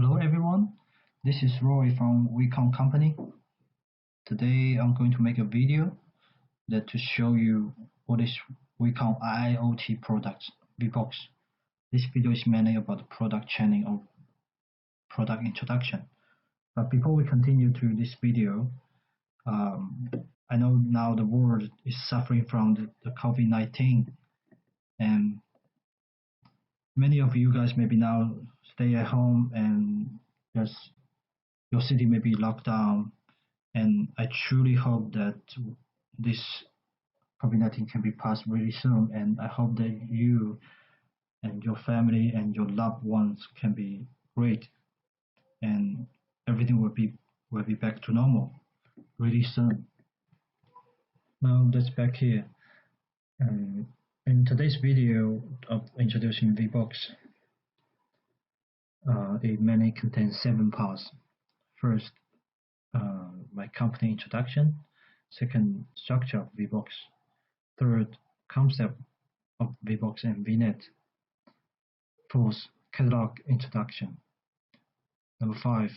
Hello everyone, this is Roy from WECON company. Today I'm going to make a video to show you what is WECON IoT products, VBox. This video is mainly about the product training or product introduction. But before we continue to this video, I know now the world is suffering from the COVID-19 and many of you guys maybe now stay at home and your city may be locked down, and I truly hope that this COVID-19 can be passed really soon, and I hope that you and your family and your loved ones can be great and everything will be back to normal really soon. Now let's back here. In today's video of introducing VBox, it mainly contains 7 parts. First, my company introduction. Second, structure of VBox. Third, concept of VBox and VNet. Fourth, catalog introduction. Number 5,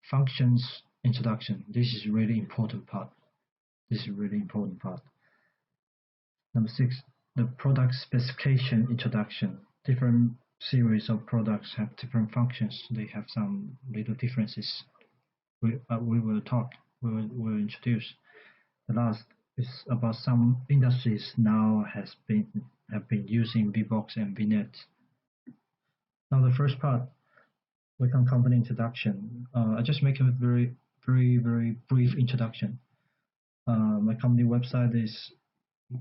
functions introduction. This is really important part. Number 6, the product specification introduction. Different series of products have different functions. They have some little differences. We will introduce. The last is about some industries now have been using VBox and VNet. Now the first part, WECON company introduction. I just make a very brief introduction. My company website is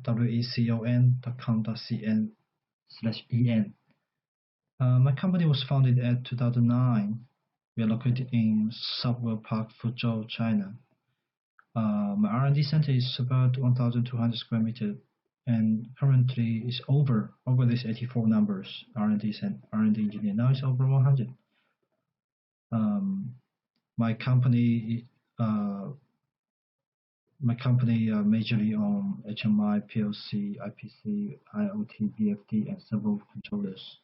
wecon.com.cn/en. My company was founded at 2009. We are located in Software Park, Fuzhou, China. My R&D center is about 1,200 square meters, and currently is over these 84 numbers. R&D engineer now is over 100. My company majorly on HMI, PLC, IPC, IoT, BFD, and several controllers.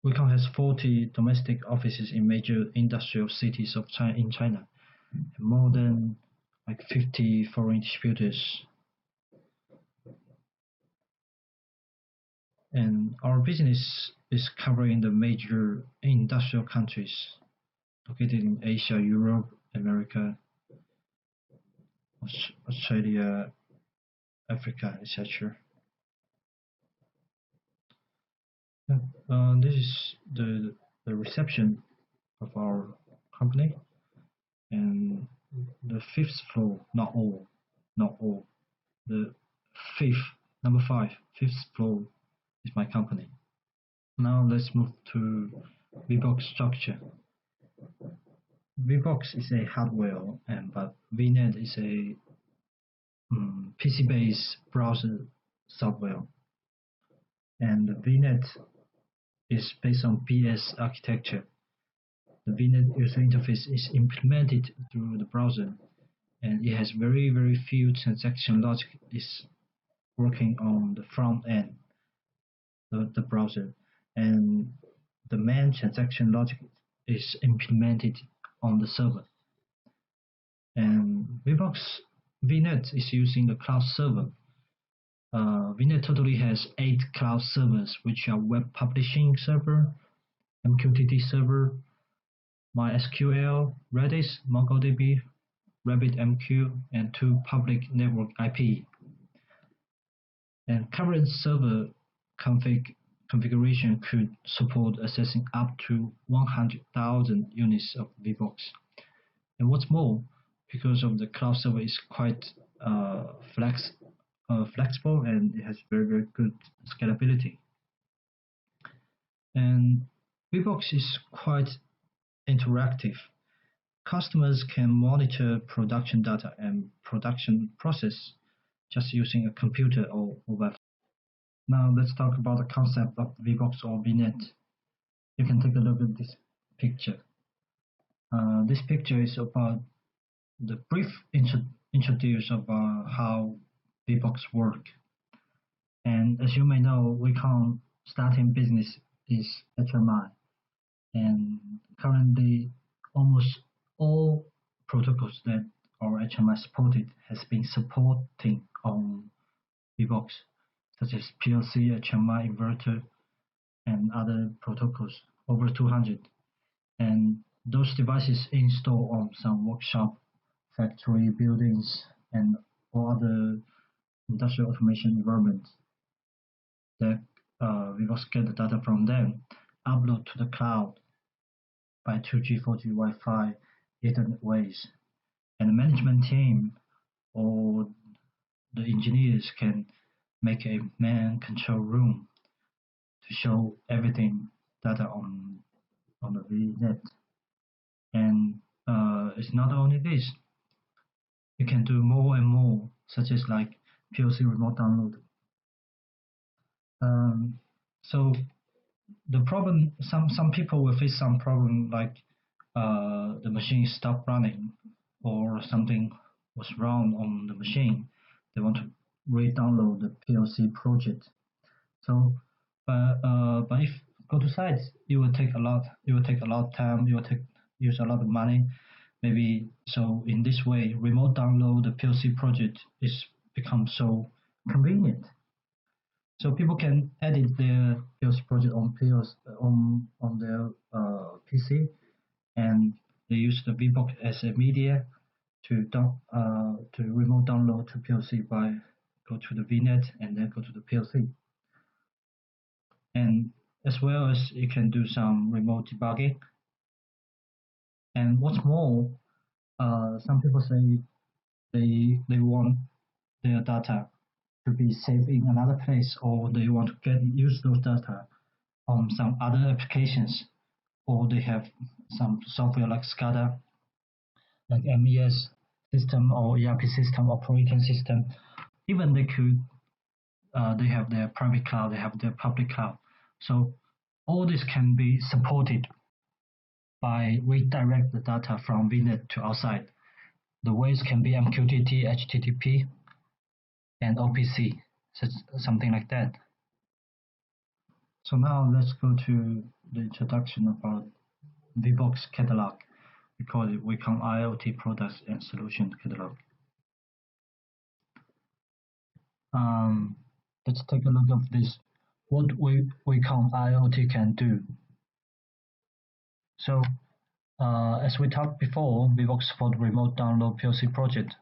WECON has 40 domestic offices in major industrial cities in China, and more than 50 foreign distributors. And our business is covering the major industrial countries located in Asia, Europe, America, Australia, Africa, etc. This is the reception of our company, and the 5th floor, not all, the number 5, 5th floor is my company. Now let's move to VBox structure. VBox is a hardware, but VNet is a PC-based browser software, and the VNet is based on BS architecture. The VNet user interface is implemented through the browser, and it has very few transaction logic is working on the front end, the browser, and the main transaction logic is implemented on the server. And VNet is using the cloud server. VNet totally has 8 cloud servers, which are web publishing server, MQTT server, MySQL, Redis, MongoDB, RabbitMQ, and 2 public network IP. And current server configuration could support accessing up to 100,000 units of VBox. And what's more, because of the cloud server is quite flexible, and it has very good scalability. And VBox is quite interactive. Customers can monitor production data and production process just using a computer or mobile phone. Now let's talk about the concept of VBox or VNet. You can take a look at this picture. This picture is about the brief introduction of how VBox work. And as you may know, WECON starting business is HMI, and currently almost all protocols that our HMI supported has been supporting on VBox, such as PLC, HMI inverter, and other protocols, over 200. And those devices installed on some workshop, factory buildings, and all other industrial automation environments that we must get the data from them, upload to the cloud by 2G, 4G, Wi-Fi, Ethernet ways. And the management team or the engineers can make a man control room to show everything data on the VNet. And it's not only this, you can do more and more, such as like PLC remote download. So the problem, some people will face some problem like the machine stopped running or something was wrong on the machine. They want to re-download the PLC project. So, but if go to sites, it will take a lot. It will take a lot of time. It will use a lot of money. Maybe so. In this way, remote download the PLC project is become so convenient. So people can edit their PLC project on their PC, and they use the VBox as a media to remote download to PLC by go to the VNet and then go to the PLC. And as well as you can do some remote debugging. And what's more, some people say they want their data to be saved in another place, or they want to use those data on some other applications, or they have some software like SCADA, like MES system or ERP system, operating system. Even they have their private cloud, they have their public cloud. So all this can be supported by redirect the data from VNet to outside. The ways can be MQTT, HTTP, and OPC, something like that. So now let's go to the introduction about VBox catalog. We call it WECON IoT Products and Solution Catalog. Let's take a look at this. What WECON IoT can do. So, as we talked before, VBox support remote download PLC project.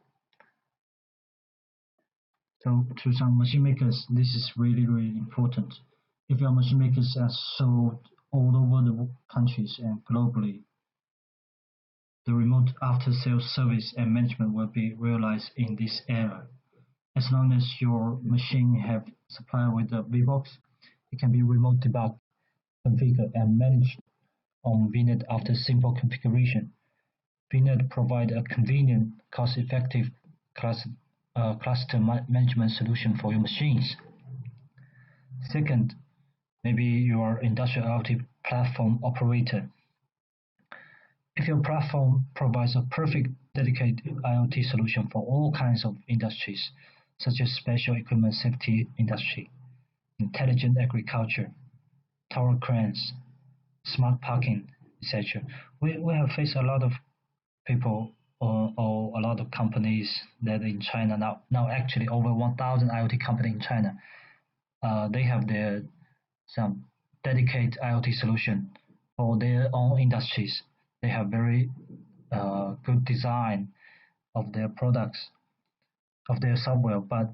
So to some machine makers, this is really, really important. If your machine makers are sold all over the countries and globally, the remote after-sales service and management will be realized in this era. As long as your machine have supplied with the VBox, it can be remote debugged, configured, and managed on VNet after simple configuration. VNet provide a convenient, cost-effective cluster management solution for your machines. Second, maybe you are industrial IoT platform operator. If your platform provides a perfect dedicated IoT solution for all kinds of industries, such as special equipment safety industry, intelligent agriculture, tower cranes, smart parking, etc. We have faced a lot of people or a lot of companies that in China now actually over 1,000 IoT companies in China. They have some dedicated IoT solution for their own industries. They have very good design of their products, of their software, but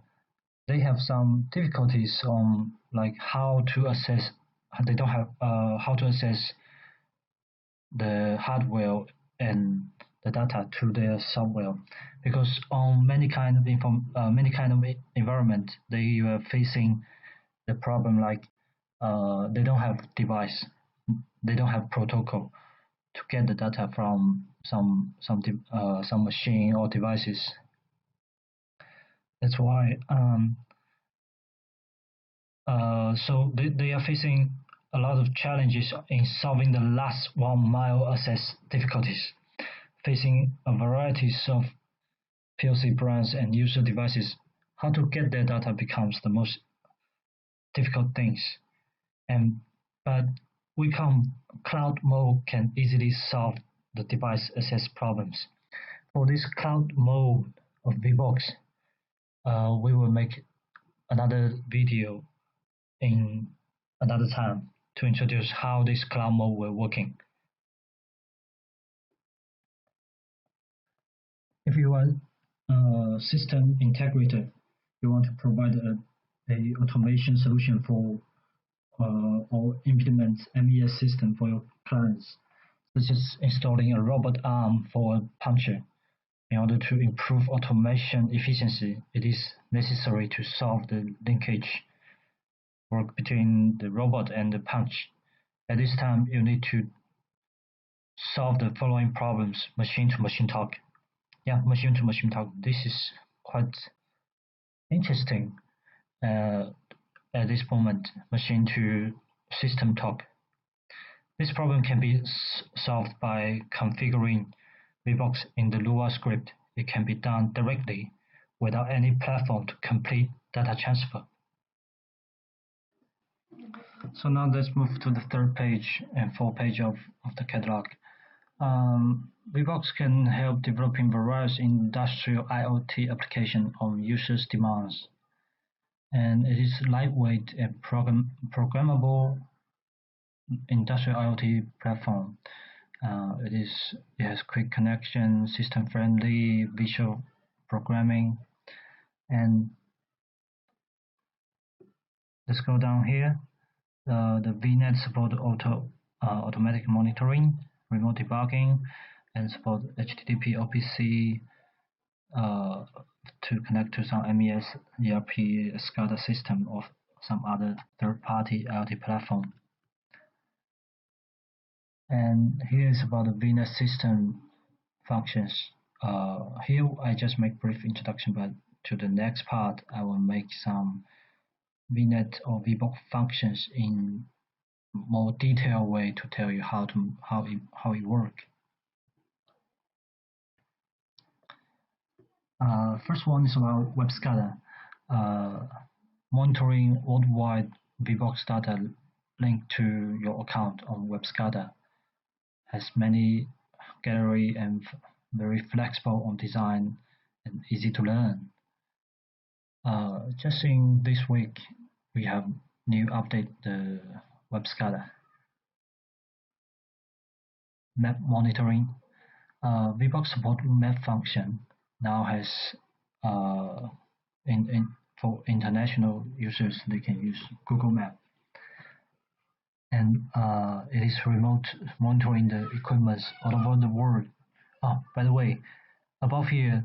they have some difficulties on like how to assess. They don't have how to assess the hardware and the data to their software, because on many kind of environment they are facing the problem like they don't have device, they don't have protocol to get the data from some machine or devices. That's why so they are facing a lot of challenges in solving the last 1 mile access difficulties, facing a variety of PLC brands and user devices. How to get their data becomes the most difficult things, but WECON cloud mode can easily solve the device access problems. For this cloud mode of VBox, we will make another video in another time to introduce how this cloud mode will working. If you are a system integrator, you want to provide a automation solution for or implement MES system for your clients, such as installing a robot arm for a puncher. In order to improve automation efficiency, it is necessary to solve the linkage work between the robot and the punch. At this time, you need to solve the following problems: machine-to-machine talk. Machine-to-machine talk. This is quite interesting at this moment. Machine-to-system talk. This problem can be solved by configuring VBox in the Lua script. It can be done directly without any platform to complete data transfer. So now let's move to the third page and fourth page of the catalog. VBox can help developing various industrial IoT applications on users' demands. And it is lightweight and programmable industrial IoT platform. It has quick connection, system-friendly, visual programming, and let's go down here. The VNet support automatic monitoring, remote debugging, and support HTTP OPC to connect to some MES, ERP, SCADA system or some other third-party IoT platform. And here is about the VNet system functions. Here I just make brief introduction, but to the next part I will make some VNet or VBox functions in more detailed way to tell you how it works. First one is about web SCADA. Monitoring worldwide VBox data linked to your account on web SCADA. Has many gallery and very flexible on design and easy to learn. Just in this week, we have new update the web SCADA. Map monitoring. VBox support map function now has for international users, they can use Google Map. And it is remote monitoring the equipment all over the world. Oh, by the way, above here,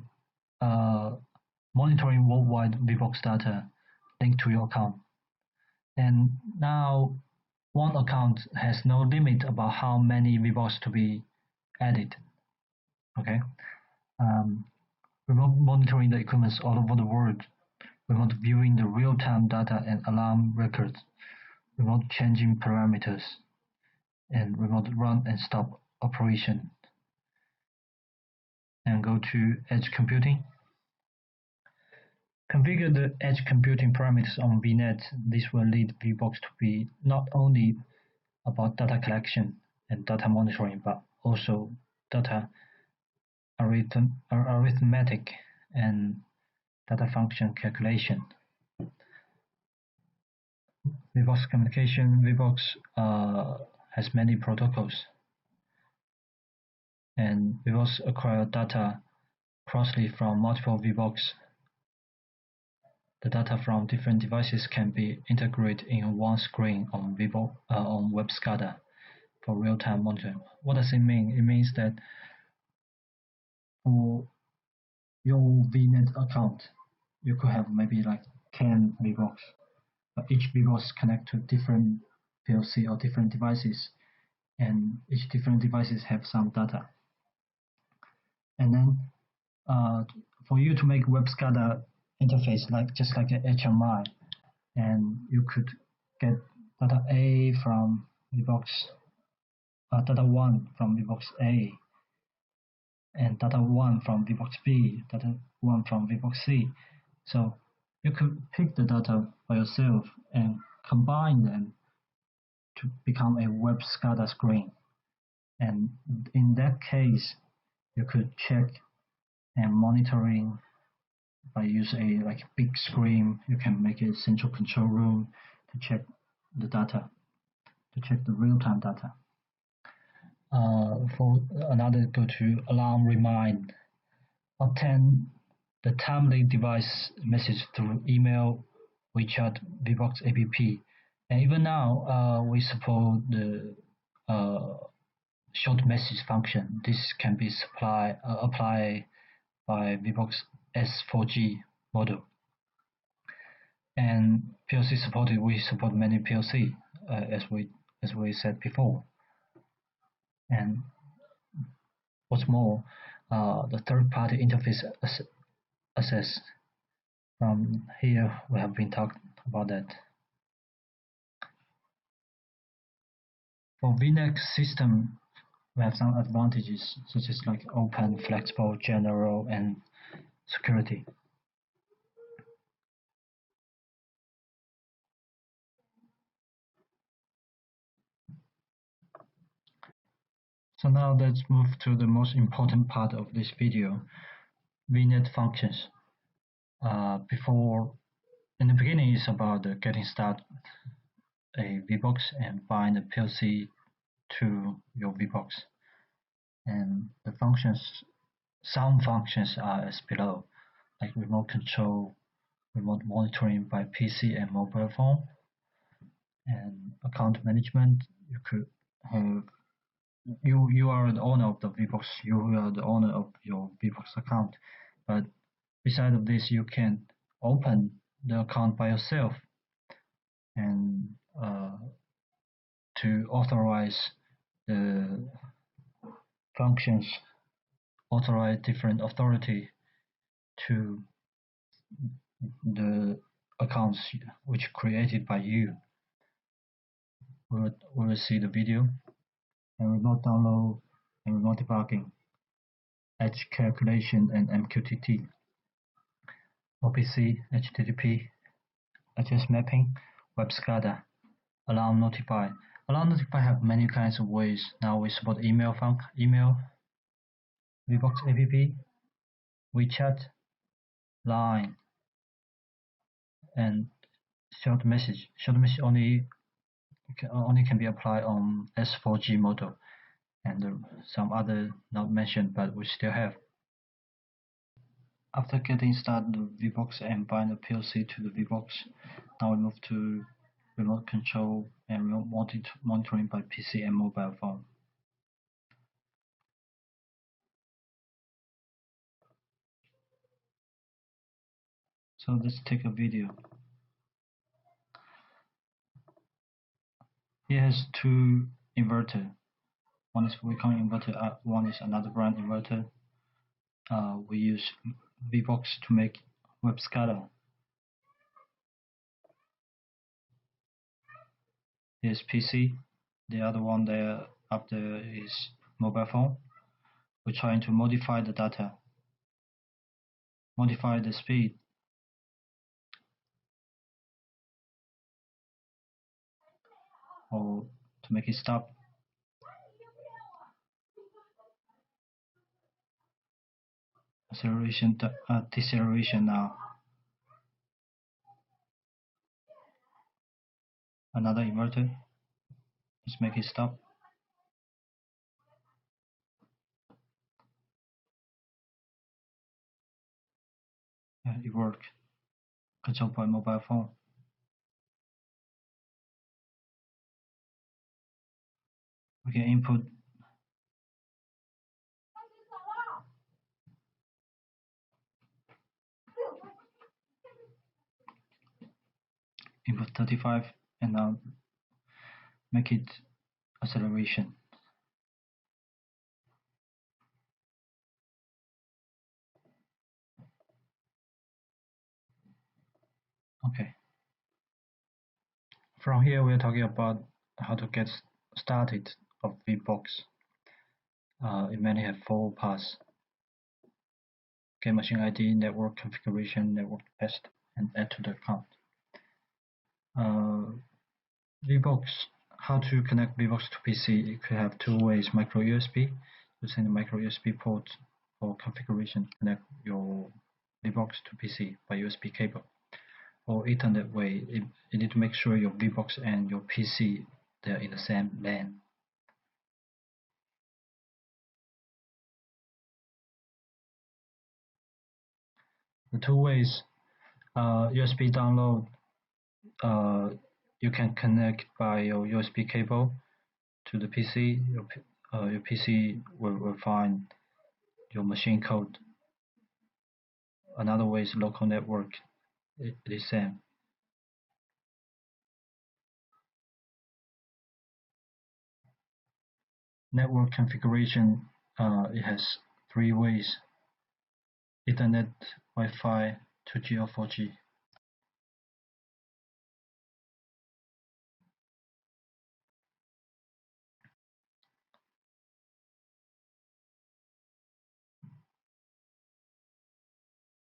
monitoring worldwide VBox data linked to your account. And now, one account has no limit about how many VBox to be added. Okay, remote monitoring the equipment all over the world. Remote viewing the real-time data and alarm records. Remote changing parameters, and remote run and stop operation. And go to edge computing. Configure the edge computing parameters on VNet. This will lead VBox to be not only about data collection and data monitoring, but also data arithmetic and data function calculation. VBox communication. VBox has many protocols, and VBox acquire data crossly from multiple VBox. The data from different devices can be integrated in one screen on VBox on web SCADA for real-time monitoring. What does it mean? It means that for your VNet account, you could have maybe like 10 VBox. Each VBox connect to different PLC or different devices, and each different devices have some data. And then for you to make web SCADA interface just like an HMI, and you could get data A from VBox, data 1 from VBox A, and data 1 from VBox B, data 1 from VBox C. So you could pick the data by yourself and combine them to become a web SCADA screen. And in that case, you could check and monitoring by using a big screen. You can make a central control room to check the data, to check the real-time data. For another, go to alarm remind. Obtain the timely device message through email, WeChat, VBox app. And even now, we support the short message function. This can be applied by VBox S4G model. And PLC supported, we support many PLC, as we said before. And what's more, the third-party interface access. From here, we have been talking about that. For VNet system, we have some advantages, such as like open, flexible, general, and security. So now let's move to the most important part of this video, VNet functions. In the beginning, it's about getting started a VBox and bind the PLC to your VBox. And the functions, some functions are as below, like remote control, remote monitoring by PC and mobile phone, and account management. You could have you are the owner of the VBox. You are the owner of your VBox account, but beside of this, you can open the account by yourself and to authorize the functions, authorize different authority to the accounts which created by you. We will see the video and remote download and remote debugging, edge calculation and MQTT, OPC, HTTP, address mapping, web SCADA, alarm notify. Alarm notify have many kinds of ways. Now we support email, VBox app, WeChat, Line, and short message. Short message only can be applied on S4G model, and some other not mentioned, but we still have. After getting started the VBox and bind the PLC to the VBox, now we move to remote control and remote monitoring by PC and mobile phone. So let's take a video. Here has two inverter. One is WECON inverter, one is another brand inverter. We use VBox to make web SCADA. Here's PC. The other one there up there is mobile phone. We're trying to modify the data, modify the speed. Or to make it stop. Acceleration, deceleration now. Another inverter. Let's make it stop. And it worked. Control by mobile phone. We can input input 35 and now make it acceleration. Okay. From here we're talking about how to get started of VBox. It mainly have 4 parts. Get machine ID, network configuration, network test, and add to the account. VBox. How to connect VBox to PC? You could have two ways: micro USB, using the micro USB port for configuration, connect your VBox to PC by USB cable, or Ethernet way. You need to make sure your VBox and your PC they're in the same LAN. The two ways: USB download. You can connect by your USB cable to the PC. Your PC will find your machine code. Another way is local network. It is same. Network configuration. It has three ways: Ethernet, Wi-Fi, 2G or 4G.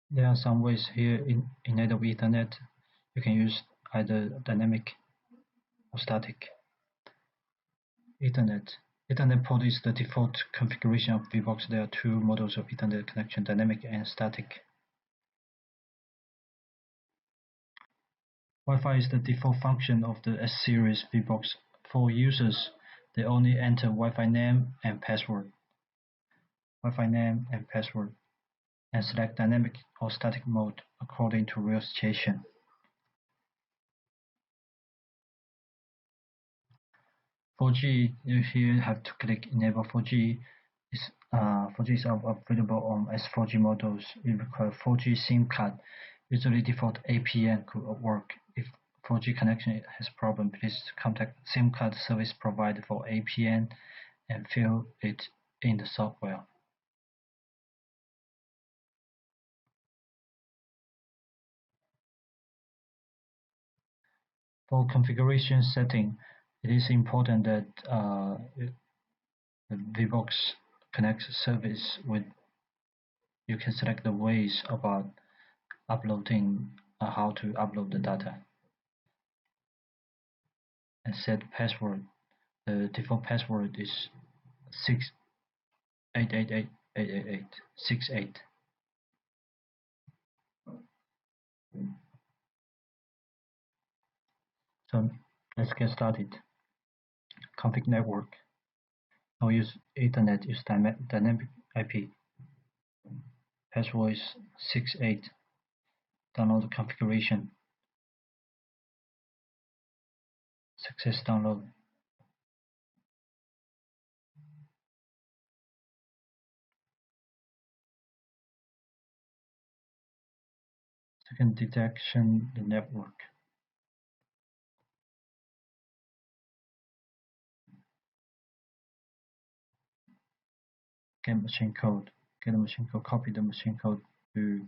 There are some ways here in enable Ethernet. You can use either dynamic or static. Ethernet. Ethernet port is the default configuration of VBox. There are two models of Ethernet connection: dynamic and static. Wi-Fi is the default function of the S-series VBox. For users, they only enter Wi-Fi name and password. And select dynamic or static mode according to real situation. 4G, you here have to click enable 4G. 4G is available on S4G models. It requires 4G SIM card. Usually default APN could work. If 4G connection has problem, please contact SIM card service provider for APN and fill it in the software. For configuration setting, it is important that the VBox connects service with. You can select the ways about uploading, how to upload the data, and set password. The default password is 68888868. So let's get started. Config network. I'll use Ethernet. Use dynamic IP. Password is 68. Download the configuration. Success download. Second, detection the network. Get machine code. Get the machine code. Copy the machine code to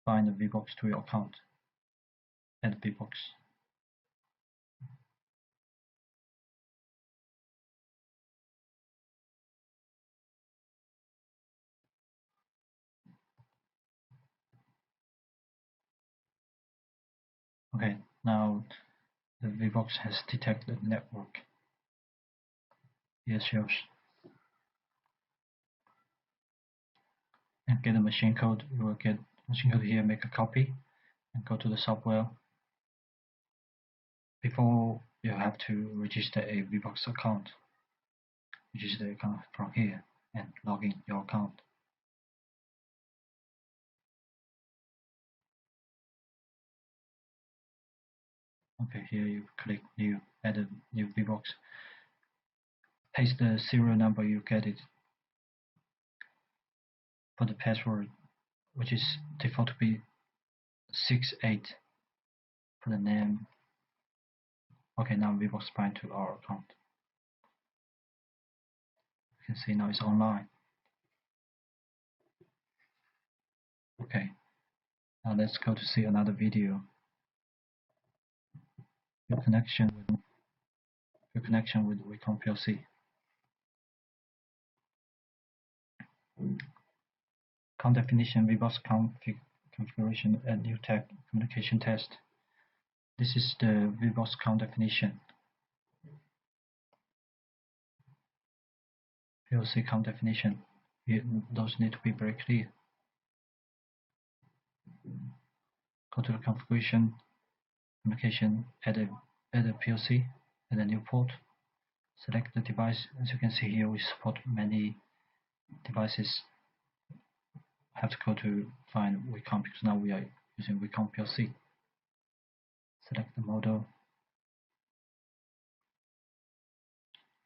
bind the VBox to your account. Add VBox. Okay, now the VBox has detected the network. Here shows. And get the machine code. You will get machine code here. Make a copy and go to the software. Before you have to register a VBox account. Register the account from here and log in your account. Okay, here you click new, add a new VBox. Paste the serial number you get it. Put the password, which is default to be 68. Put the name. Okay, now VBox bind to our account. You can see now it's online. Okay, now let's go to see another video. Your connection with WECON PLC. Count definition, VBox configuration, and new tag communication test. This is the VBox count definition. PLC count definition. Those need to be very clear. Go to the configuration, application, add a PLC, add a new port. Select the device. As you can see here, we support many devices. I have to go to find WECON because now we are using WECON PLC. Select the model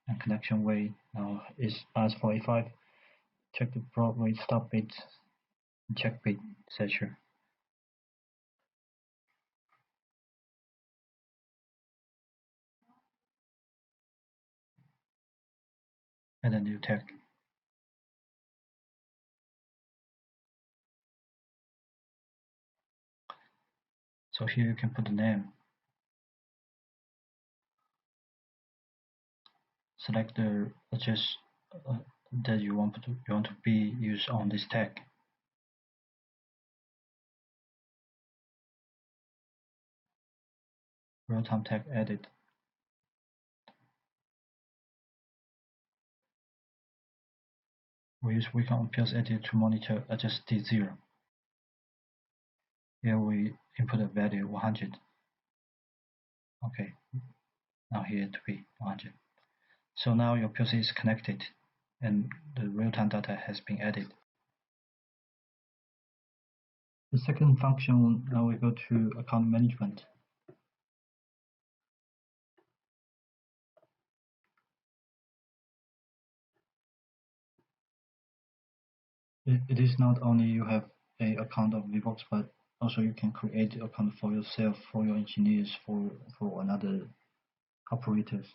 and connection way now is RS485. Check the baud rate stop bit and check bit, etc. Add a new tag. So here you can put the name. Select the address that you want to be used on this tag. Real-time tag added. We use WECON PLC editor to monitor address D0. Here we input a value 100. Okay, now here to be 100. So now your PLC is connected and the real-time data has been added. The second function, now we go to account management. It is not only you have an account of VBox, but also you can create an account for yourself, for your engineers, for another operators.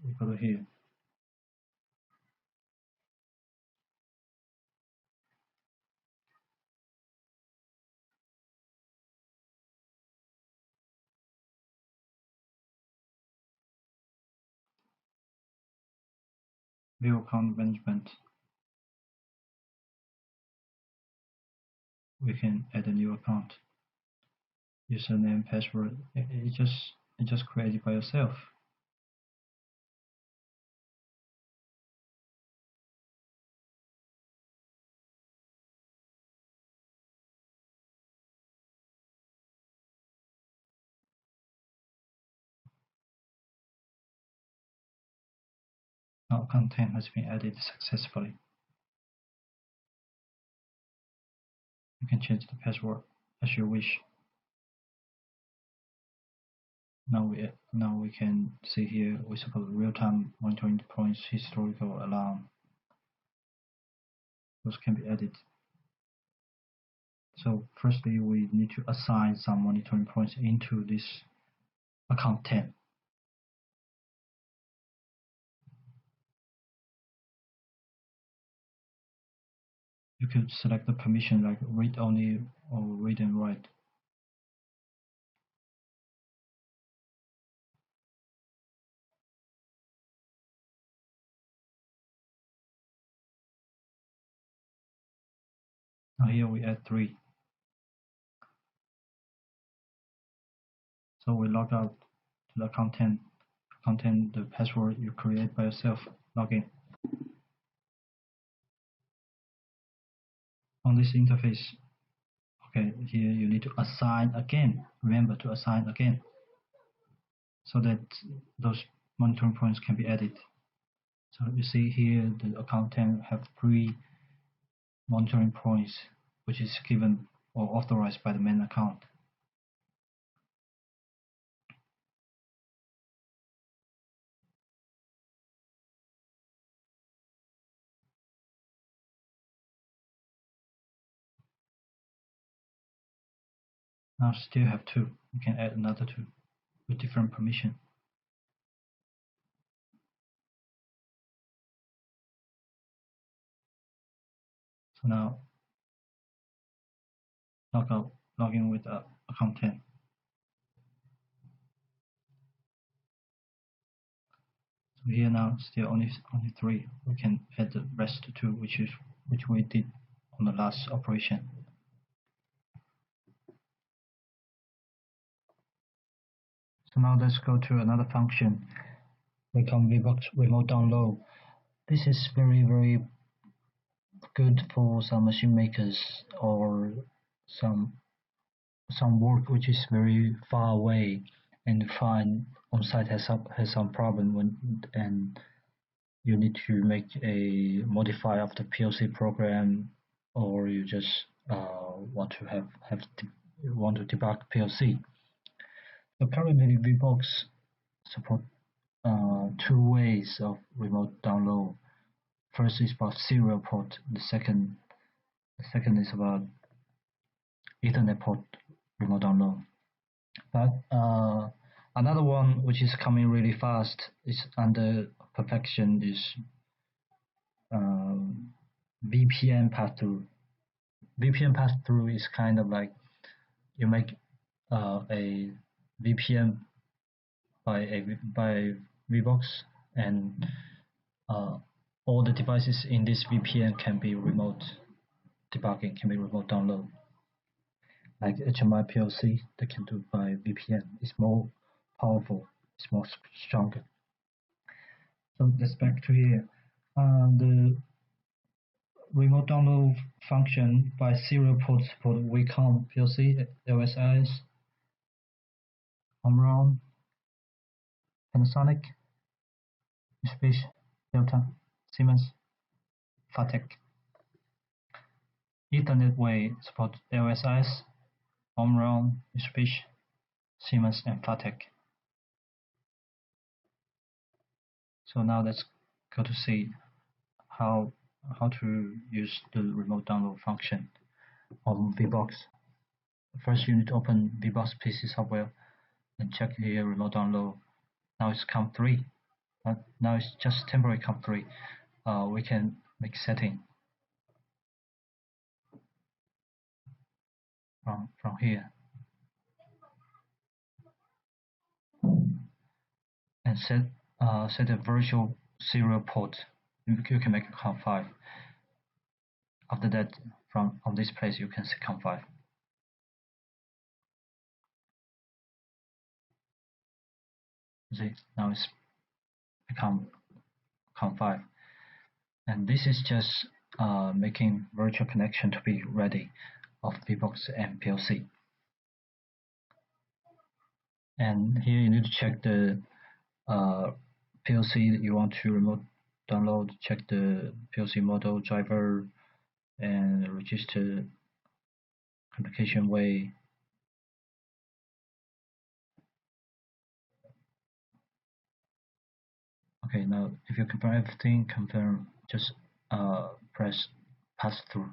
We go to here. View account management. We can add a new account. Username, password. It just created by yourself. Now account 10 has been added successfully. You can change the password as you wish. Now we can see here we support real-time monitoring points, historical alarm. Those can be added. So firstly, we need to assign some monitoring points into this account 10. You could select the permission like read only or read and write. Now here we add 3. So we log out to the account 10. Account 10, the password you create by yourself. Log in. On this interface, okay, here you need to assign again. Remember to assign again, so that those monitoring points can be added. So you see here the account 10 have 3 monitoring points, which is given or authorized by the main account. Now still have 2. You can add another 2 with different permission. So now log in with account 10. So here now still only 3. We can add the rest 2, which we did on the last operation. So now let's go to another function. We call VBox remote download. This is very good for some machine makers or some work which is very far away and find on site has some problem and you need to make a modify of the PLC program, or you just want to debug PLC. So currently VBox support two ways of remote download. First is about serial port. The second is about Ethernet port remote download. But another one which is coming really fast is under perfection is VPN pass-through. VPN pass-through is kind of like you make a VPN by VBox, and all the devices in this VPN can be remote debugging, can be remote download. Like HMI PLC, they can do by VPN. It's more powerful, it's more stronger. So let's back to here. The remote download function by serial port support WECON PLC, LSIs, Omron, Panasonic, Mitsubishi, Delta, Siemens, Fatec. Ethernet way support LSIs, Omron, Mitsubishi, Siemens, and Fatec. So now let's go to see how to use the remote download function on VBox. First, you need to open VBox PC software and check here remote download. Now it's COM3. Now it's just temporary COM3. We can make setting from here and set a virtual serial port. You can make a COM5. After that, from this place, you can set COM5. See, now it's become COM5, and this is just making virtual connection to be ready of VBox and PLC. And here you need to check the PLC that you want to remote download. Check the PLC model, driver, and register communication way. Okay, now if you confirm everything, just press pass through.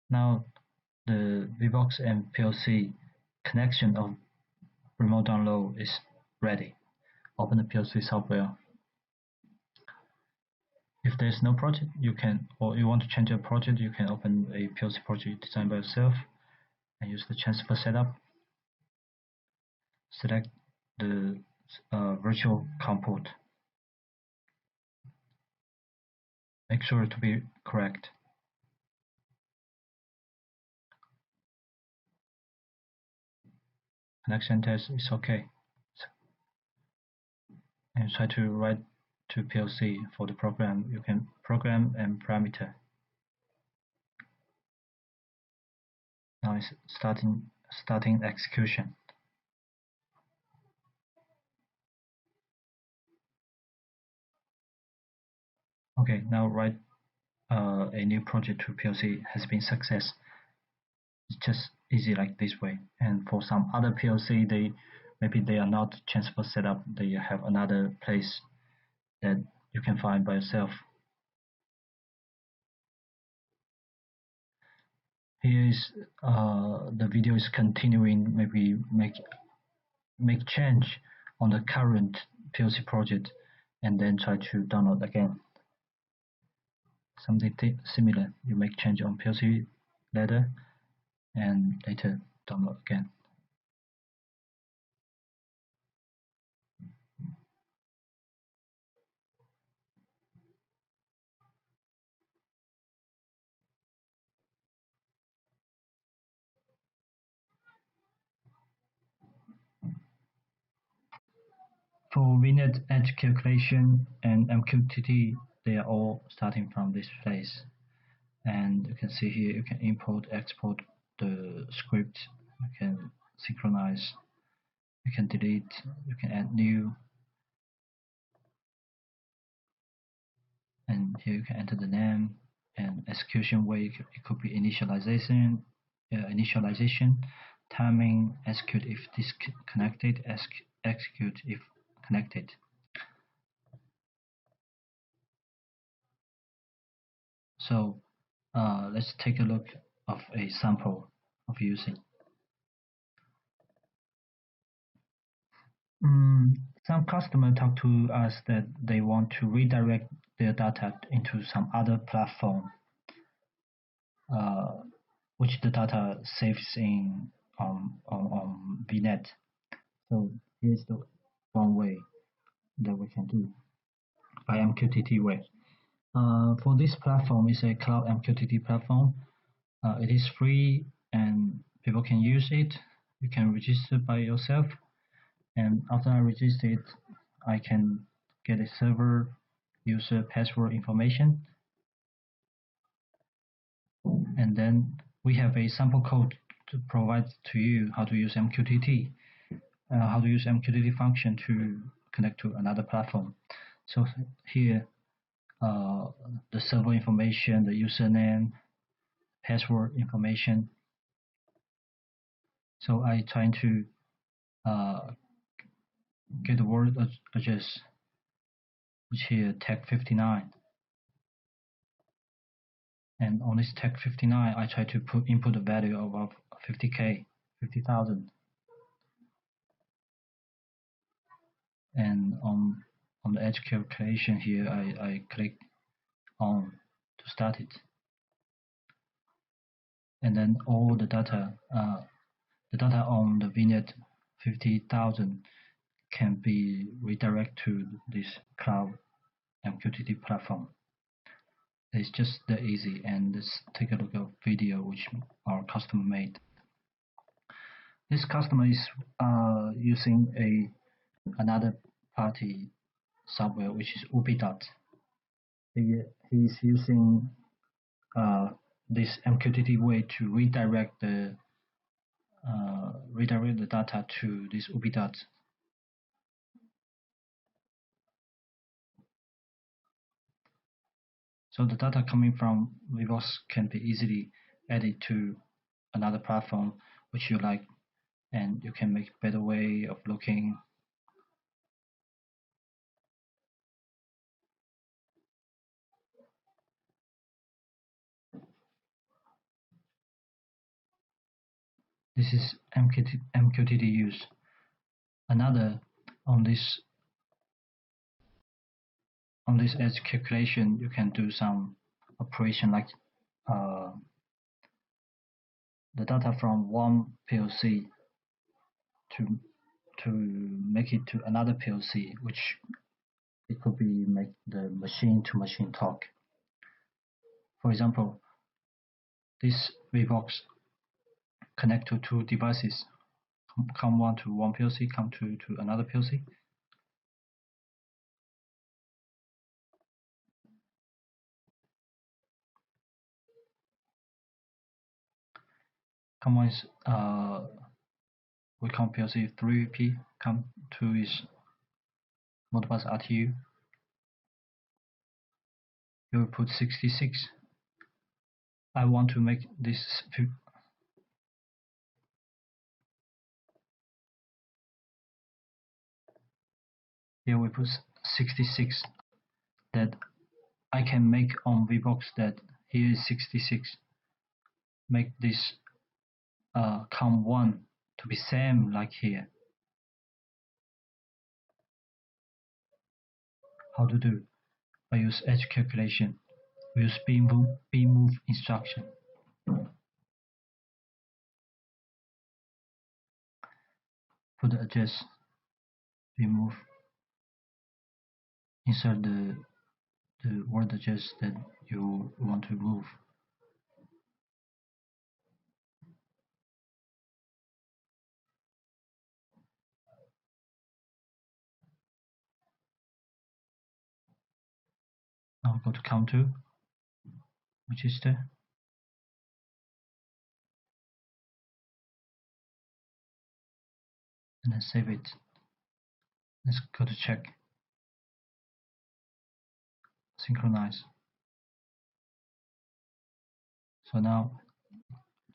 Now the VBox and PLC connection of remote download is ready. Open the PLC software. If there's no project, or you want to change a project, you can open a PLC project designed by yourself and use the transfer setup. Select the virtual COM port. Make sure to be correct. Connection test is okay. And try to write to PLC for the program. You can program and parameter. Now it's starting execution. Okay, now write a new project to PLC has been success. It's just easy like this way. And for some other PLC, maybe they are not transfer setup. They have another place that you can find by yourself. Here is the video is continuing. Maybe make change on the current PLC project and then try to download again. Something similar. You make change on PLC later and later download again. For VNet edge calculation and MQTT, they are all starting from this place. And you can see here, you can import, export the script, you can synchronize, you can delete, you can add new, and here you can enter the name and execution way. It could be initialization, timing, execute if disconnected, execute if connected. So let's take a look of a sample of using. Some customer talk to us that they want to redirect their data into some other platform, which the data saves in on VNet. So here's the one way that we can do by MQTT way. For this platform, it's a cloud MQTT platform. It is free and people can use it. You can register by yourself, and after I register it, I can get a server user password information, and then we have a sample code to provide to you how to use MQTT, how to use MQTT function to connect to another platform. So here, the server information, the username, password information. So I trying to get the word address, which here tag 59. And on this tag 59, I try to input a value of 50K, 50,000. And on the edge calculation here, I click on to start it. And then all the data on the VNet 50,000 can be redirected to this cloud MQTT platform. It's just that easy, and let's take a look at a video which our customer made. This customer is using another party software, which is UbiDot. He's using this MQTT way to redirect the data to this UbiDot. So the data coming from VBox can be easily added to another platform which you like, and you can make a better way of looking. This is MQTT use. Another on this edge calculation, you can do some operation like the data from one PLC to make it to another PLC, which it could be make the machine-to-machine talk. For example, this VBox connect to two devices, come one to one PLC, come to another PLC. Come one is WECON PLC 3P, come to is Modbus RTU. You will put 66. I want to make this here we put 66, that I can make on VBox that here is 66. Make this COM1 to be same like here. How to do? I use edge calculation. We use bmove instruction. Put the address, bmove, insert the word address that you want to move. I'll go to count to register, and then save it. Let's go to check, synchronize. So now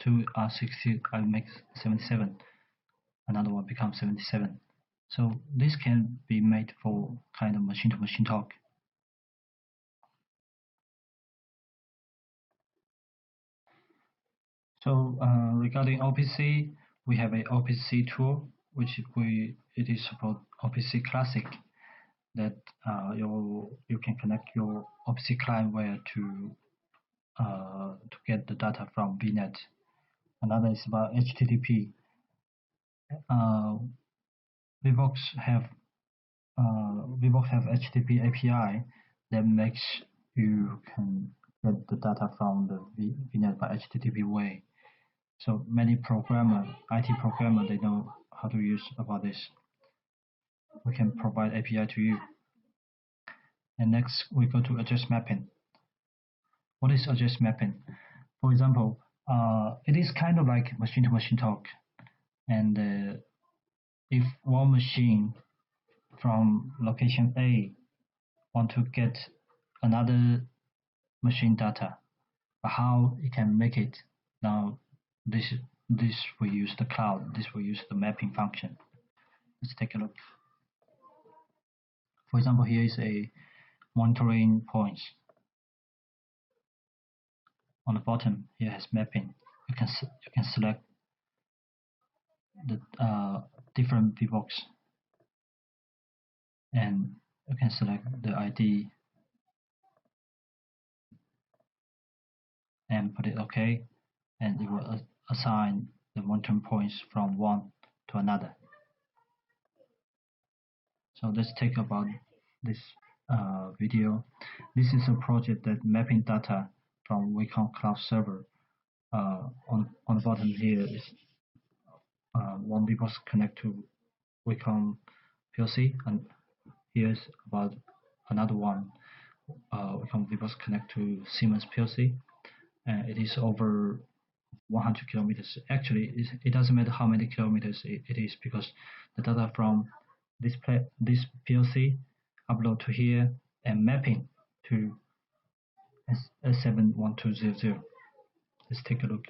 2 are 60, I make 77. Another one becomes 77. So this can be made for kind of machine-to-machine talk. So regarding OPC, we have a OPC tool, which it is support OPC Classic, that you can connect your OPC client where to get the data from VNet. Another is about HTTP. VBox have HTTP API that makes you can get the data from the VNet by HTTP way. So many IT programmer, they know how to use about this. We can provide API to you. And next, we go to address mapping. What is address mapping? For example, it is kind of like machine-to-machine talk. And if one machine from location A want to get another machine data, how it can make it? Now, this will use the cloud. This will use the mapping function. Let's take a look. For example, here is a monitoring points. On the bottom here has mapping. You can select the different VBox, and you can select the ID and put it OK, and it will assign the monitoring points from one to another. So let's take about this video. This is a project that mapping data from WECON cloud server. On the bottom here is one VBox connect to WECON PLC, and here's about another one. WECON VBox connect to Siemens PLC, and it is over 100 kilometers. Actually, it doesn't matter how many kilometers it is, because the data from this PLC upload to here and mapping to S71200. Let's take a look.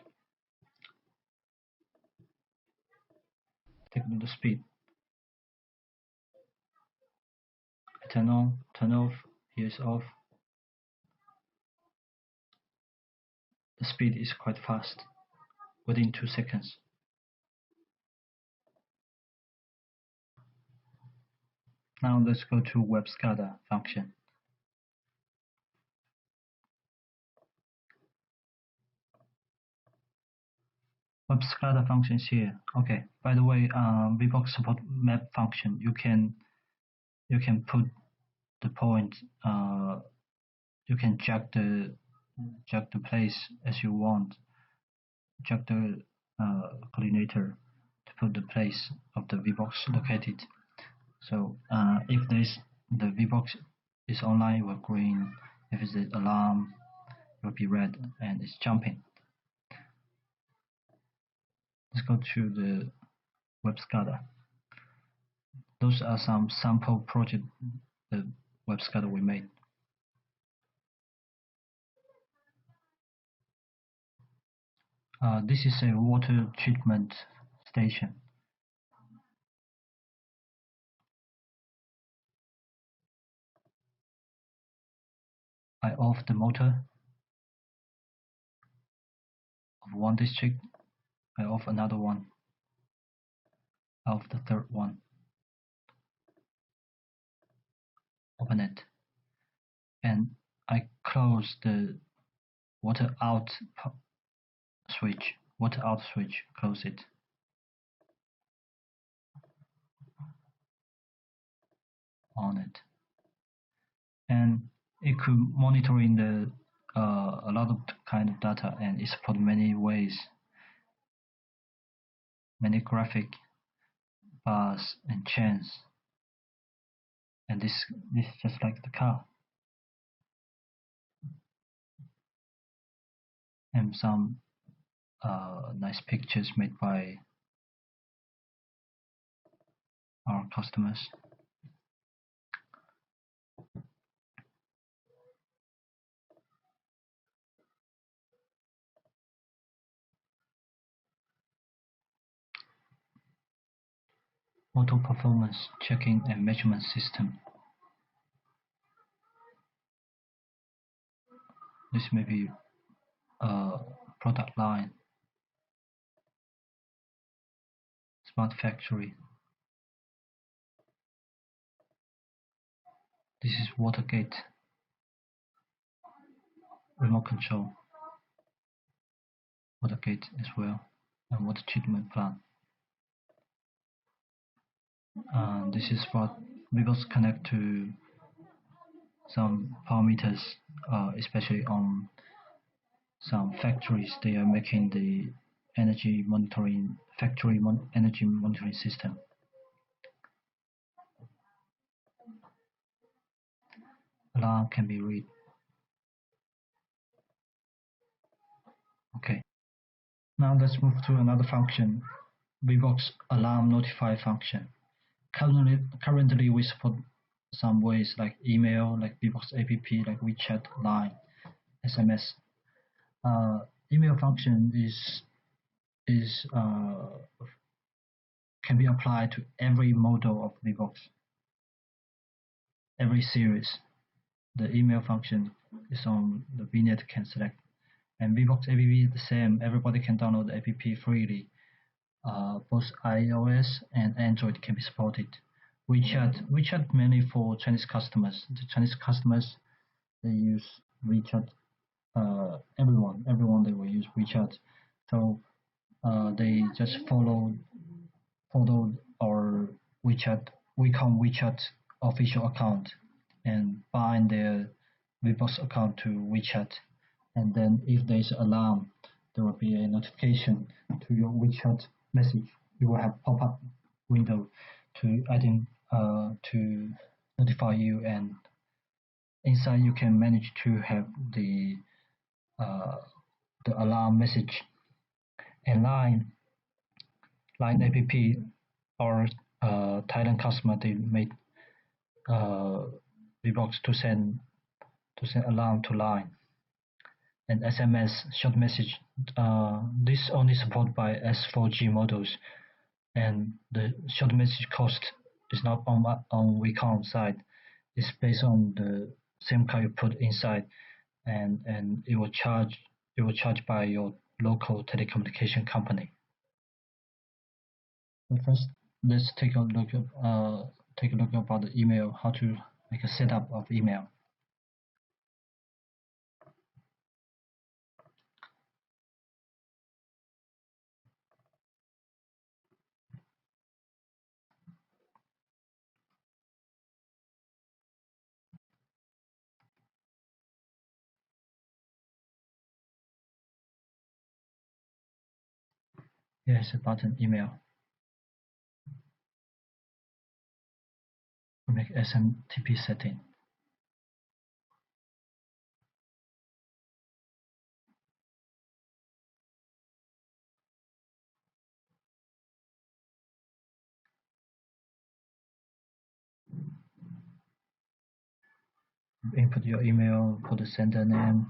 Take a look at the speed. I turn on, turn off. Here is off. The speed is quite fast, within 2 seconds. Now let's go to web SCADA function. Web SCADA function is here. Okay. By the way, VBox support map function. You can put the point. You can check the place as you want. Check the coordinator to put the place of the VBox located. So if the VBox is online, it will green. If it's an alarm, it will be red, and it's jumping. Let's go to the web SCADA. Those are some sample project the web SCADA we made. This is a water treatment station. I off the motor of one district. I off another one. I off the third one. Open it, and I close the water out switch. Water out switch. Close it. On it, and it could monitoring the a lot of kind of data, and it support many ways, many graphic bars and chains, and this is just like the car. and some nice pictures made by our customers. Auto performance checking and measurement system. This may be a product line. Smart factory. This is water gate. Remote control. Water gate as well, and water treatment plant. This is what VBox connect to some power meters, especially on some factories. They are making the energy monitoring energy monitoring system. Alarm can be read. Okay. Now let's move to another function, VBox alarm notify function. Currently we support some ways like email, like VBox app, like WeChat, Line, SMS. Email function can be applied to every model of VBox, every series. The email function is on the VNet can select, and VBox app is the same. Everybody can download the app freely. Both iOS and Android can be supported. WeChat mainly for Chinese customers. The Chinese customers, they use WeChat. Everyone they will use WeChat. So they just follow our WeCon WeChat official account and bind their VBox account to WeChat. And then if there's an alarm, there will be a notification to your WeChat message. You will have pop-up window to notify you, and inside you can manage to have the alarm message. And Line app, our Thailand customer, they made VBox to send alarm to Line. And SMS short message, this only supported by S4G models, and the short message cost is not on WECON side. It's based on the SIM card you put inside, and it will charge by your local telecommunication company. But first, let's take a look about the email, how to make a setup of email. Here is a button, email. We make SMTP setting. Input your email, put the sender name,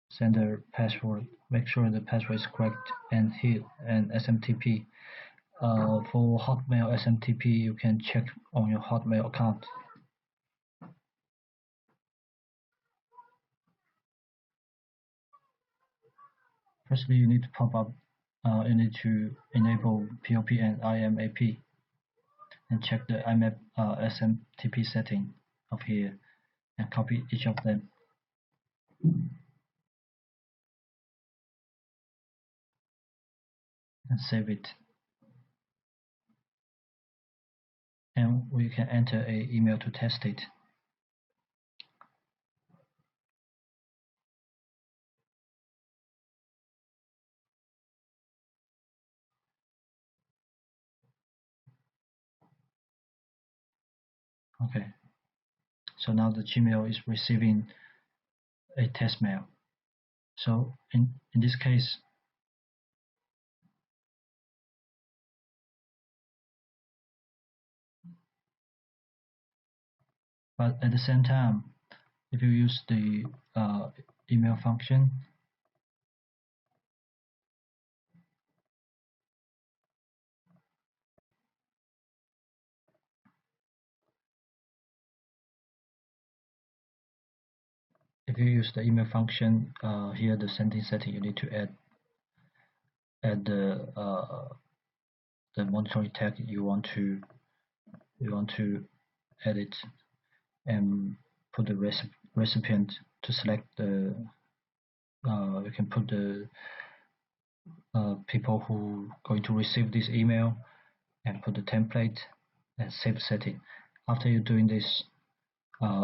sender password, make sure the password is correct, and hit an SMTP. For Hotmail SMTP, you can check on your Hotmail account. Firstly, you need to pop up. You need to enable POP and IMAP, and check the IMAP SMTP setting of here, and copy each of them. And save it. And we can enter an email to test it. Okay. So now the Gmail is receiving a test mail. So in this case, but at the same time, if you use the email function, here the sending setting, you need to add the monitoring tag you want to edit, and put the recipient to select the you can put the people who are going to receive this email, and put the template and save setting. After you're doing this,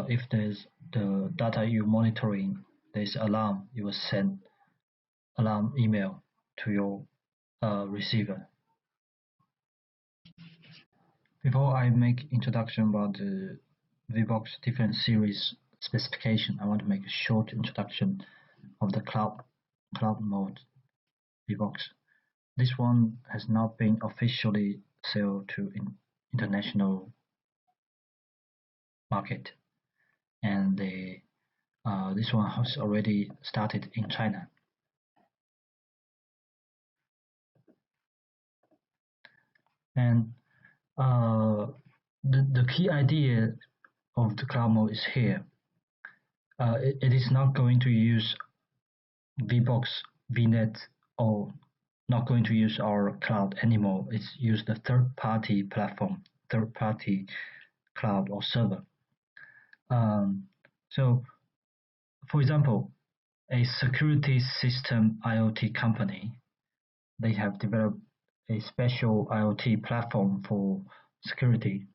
if there's the data you're monitoring, there's alarm, you will send alarm email to your receiver. Before I make introduction about the VBox different series specification, I want to make a short introduction of the cloud mode VBox. This one has not been officially sold to international market, and this one has already started in China. And the key idea of the cloud mode is here. It is not going to use VBox, VNet, or not going to use our cloud anymore. It's use the third-party platform, third-party cloud or server. So, for example, a security system IoT company, they have developed a special IoT platform for security.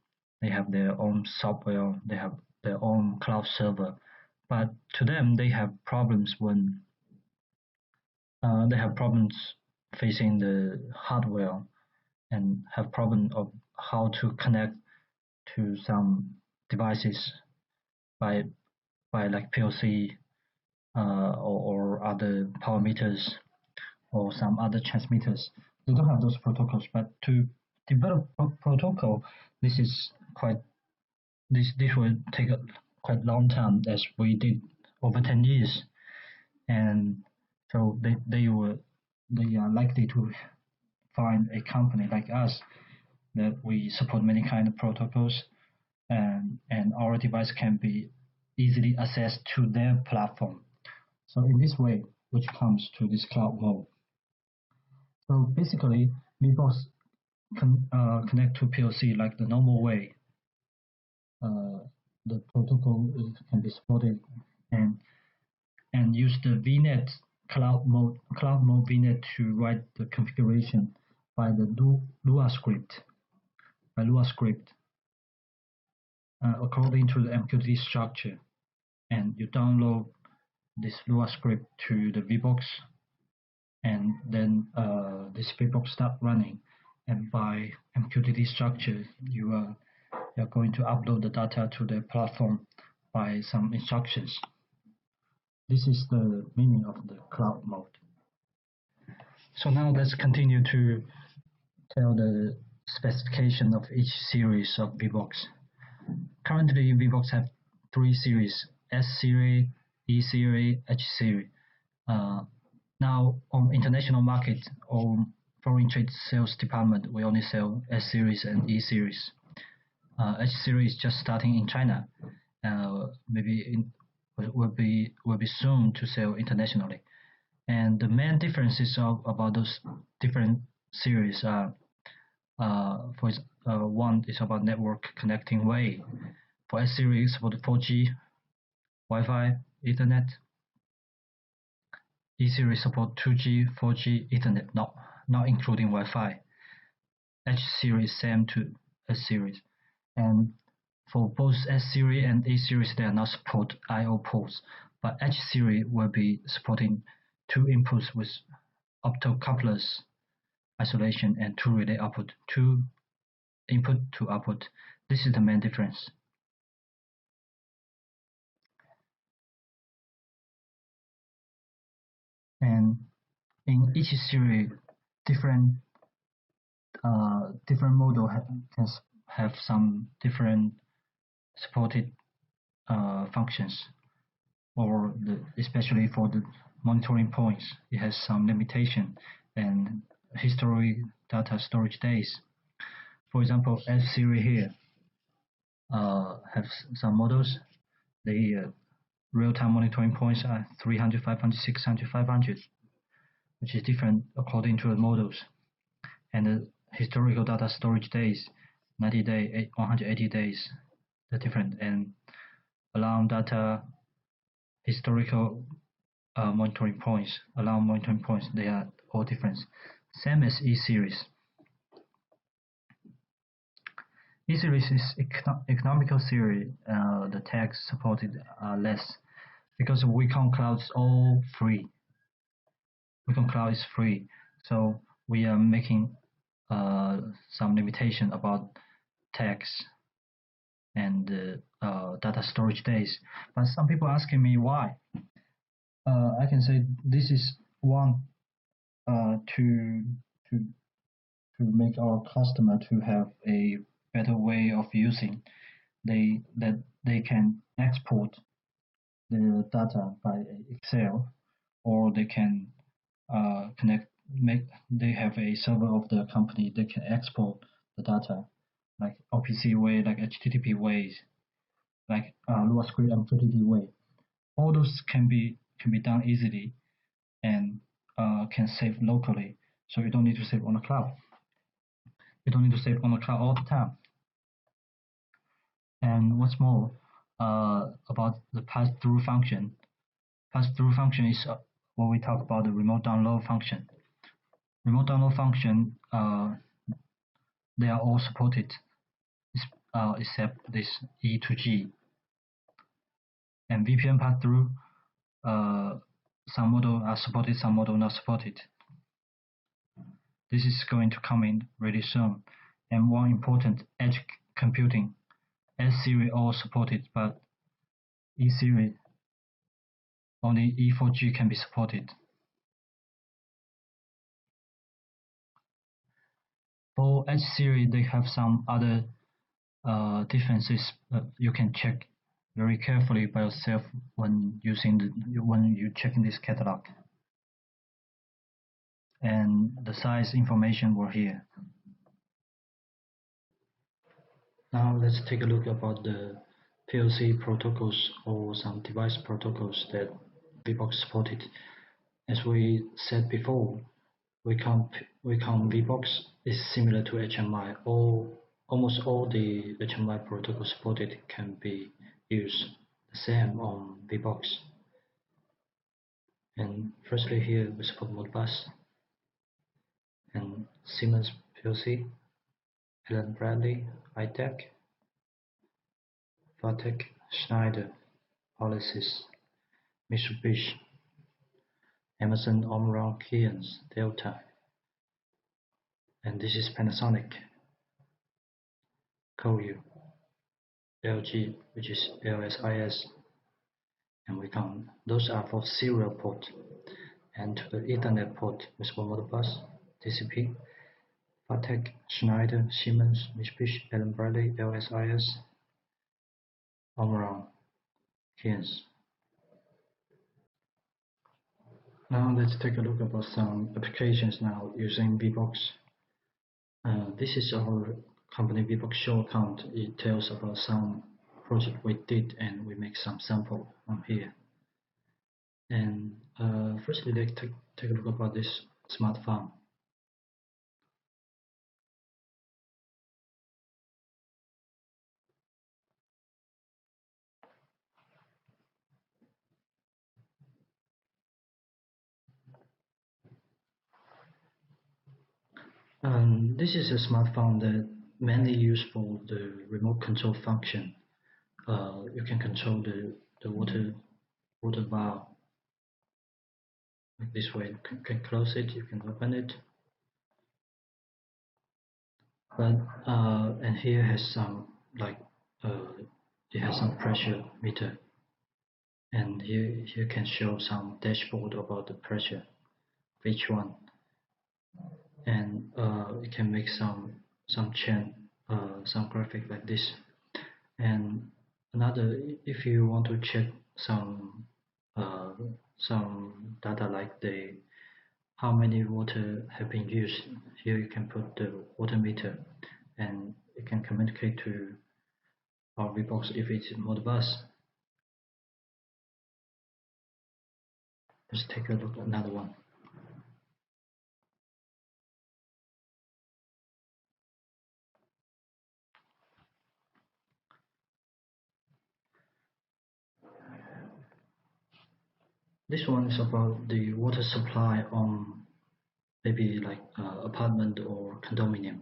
They have their own software, they have their own cloud server, but to them they have problems when they have problems facing the hardware, and have problem of how to connect to some devices by like PLC or other power meters or some other transmitters. They don't have those protocols, but to develop a protocol, this will take a quite long time, as we did over 10 years, and so they are likely to find a company like us that we support many kind of protocols, and our device can be easily accessed to their platform. So in this way, which comes to this cloud mode. So basically, VBox connect to PLC like the normal way. The protocol can be supported, and use the VNet cloud mode VNet to write the configuration by the Lua script. According to the MQTT structure, and you download this Lua script to the VBox, and then this VBox start running, and by MQTT structure you're going to upload the data to the platform by some instructions. This is the meaning of the cloud mode. So now let's continue to tell the specification of each series of VBox. Currently, VBox have 3 series: S series, E series, H series. Now, on international market or foreign trade sales department, we only sell S series and E series. H series is just starting in China. Will be soon to sell internationally. And the main differences about those different series are, one is about network connecting way. For S series, support 4G, Wi-Fi, Ethernet. E series support 2G, 4G, Ethernet, not including Wi-Fi. H series same to S series, and for both S series and E series, they are not support I/O ports, but H series will be supporting 2 inputs with optocouplers isolation and 2 relay output, 2 input to output. This is the main difference. And in each series, different model can have some different supported functions, or especially for the monitoring points, it has some limitation and historic data storage days. For example, S series here have some models. The real-time monitoring points are 300, 500, 600, 500, which is different according to the models. And the historical data storage days, 90 days, 180 days, they're different. And alarm data, historical monitoring points, alarm monitoring points, they are all different. Same as E-series. E-series is economical series. The tags supported are less because WECON Cloud is all free. WECON Cloud is free, so we are making some limitation about tags and data storage days. But some people asking me why. I can say this is one to make our customer to have a better way of using. That they can export the data by Excel, or they can they have a server of the company. They can export the data like OPC way, like HTTP ways, like lower script MQTT way. All those can be done easily and can save locally. So you don't need to save on the cloud. You don't need to save on the cloud all the time. And what's more, about the pass-through function. Pass-through function is when we talk about the remote download function. Remote download function, they are all supported except this E to G. And VPN pass-through, some model are supported, some model not supported. This is going to come in really soon. And one important, edge computing. S-series all supported, but E-series only E4G can be supported. For H-series, they have some other differences you can check very carefully by yourself when you're checking this catalog. And the size information were here. Now let's take a look about the PLC protocols or some device protocols that VBox supported. As we said before, WECON VBox is similar to HMI. Almost all the HMI protocols supported can be used the same on VBox. And firstly here we support Modbus and Siemens PLC, Allen Bradley, iTech, Vatek, Schneider, Policies, Mitsubishi, Amazon, Omron, Keyence, Delta, and this is Panasonic, Koyu, LG, which is LSIS, and WECON. Those are for serial port, and to the Ethernet port with Modbus, TCP, Vatek, Schneider, Siemens, Mitsubishi, Allen Bradley, LSIS, Omron, Keyence. Now let's take a look about some applications now using VBox. This is our company VBox show account. It tells about some project we did and we make some sample on here. And firstly, let's take a look about this smart farm. This is a smart farm that mainly used for the remote control function. You can control the water valve like this way. You can close it, you can open it. But and here has some it has some pressure meter, and here can show some dashboard about the pressure. each one, and you can make some chain, some graphic like this. And another, if you want to check uh, some data like the how many water have been used, here you can put the water meter, and it can communicate to our VBox if it's Modbus. Let's take a look at another one. This one is about the water supply on maybe like apartment or condominium,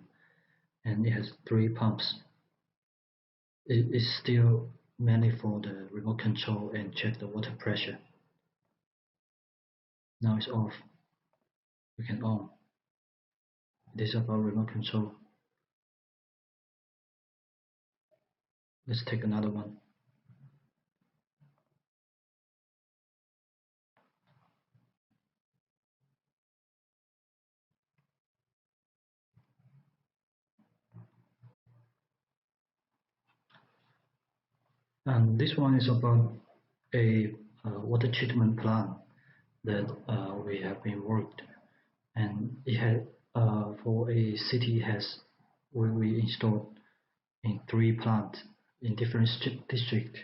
and it has 3 pumps. It is still mainly for the remote control and check the water pressure. Now it's off. We can on. It is about remote control. Let's take another one. And this one is about a water treatment plant that we have been worked, and it had for a city has we installed in 3 plants in different districts.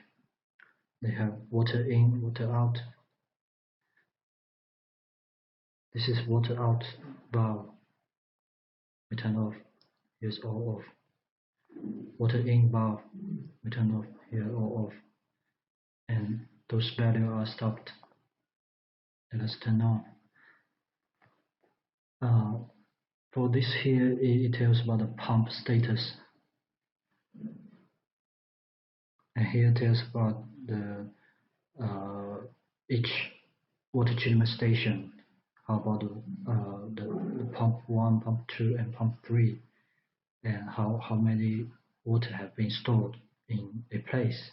They have water in, water out. This is water out valve. We turn off. Here's all off. Water in valve. We turn off. Here all off. And those values are stopped. And let's turn on. For this here, it tells about the pump status. And here it tells about the each water treatment station. How about the pump 1, pump 2, and pump 3, and how many water have been stored in a place.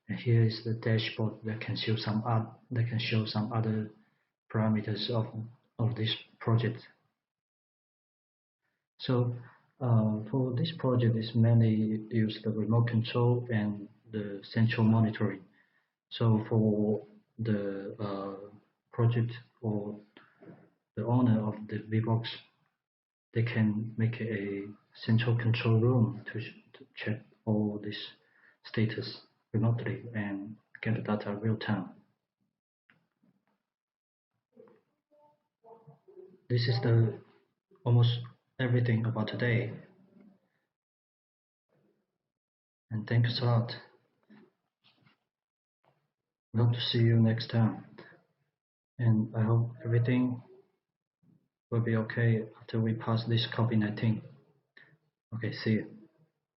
And here is the dashboard that can show some other parameters of this project. So for this project, is mainly use the remote control and the central monitoring. So for the project or the owner of the VBox, they can make a central control room to check all this status remotely and get the data real time. This is the almost everything about today. And thanks a lot. We hope to see you next time. And I hope everything will be okay after we pass this COVID-19. Okay, see you.